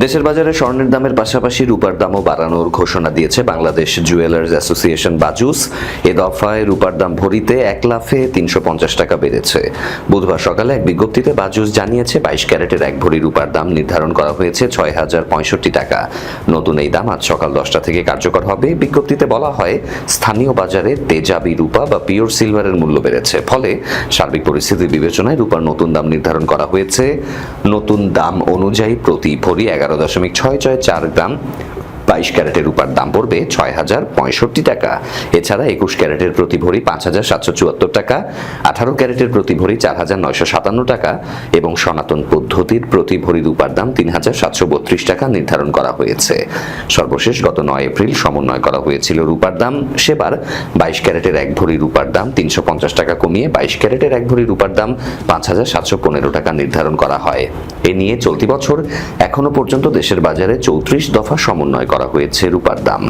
দেশের বাজারে স্বর্ণের দামের পাশাপাশি রূপার দামও বাড়ানোর ঘোষণা দিয়েছে বাংলাদেশ জুয়েলার্স অ্যাসোসিয়েশন বাজুস। এ দফায় রূপার দাম ভরিতে 1 লাফে 350 টাকা বেড়েছে। বুধবার সকালে এক বিজ্ঞপ্তিতে বাজুস জানিয়েছে 22 ক্যারেটের 1 ভরি রূপার দাম নির্ধারণ করা হয়েছে 6065 টাকা। নতুন এই দাম আজ সকাল 10টা থেকে কার্যকর হবে। বিজ্ঞপ্তিতে বলা হয়, স্থানীয় বাজারে তেজাবি রূপা বা পিওর সিলভারের মূল্য বেড়েছে, ফলে সার্বিক পরিস্থিতি বিবেচনায় রূপার নতুন দাম নির্ধারণ করা হয়েছে। নতুন দাম অনুযায়ী প্রতি ভরি 11.664 গ্রাম 22 ক্যারেটের রূপার দাম পড়বে 6065 টাকা। এছাড়া 21 ক্যারেটের প্রতি ভরি 5774 টাকা, 18 ক্যারেটের প্রতি ভরি 4957 টাকা এবং সনাতন পদ্ধতির প্রতি ভরি রূপার দাম 3732 টাকা নির্ধারণ করা হয়েছে। সর্বশেষ গত 9 এপ্রিল সমন্বয় করা হয়েছিল রূপার দাম। সেবার 22 ক্যারেটের 1 ভরি রূপার দাম 350 টাকা কমিয়ে 22 ক্যারেটের 1 ভরি রূপার দাম 5715 টাকা নির্ধারণ করা হয়। এ নিয়ে চলতি বছর এখনো পর্যন্ত দেশের বাজারে 34 দফা সমন্বয় করা হয়েছে রূপার দাম।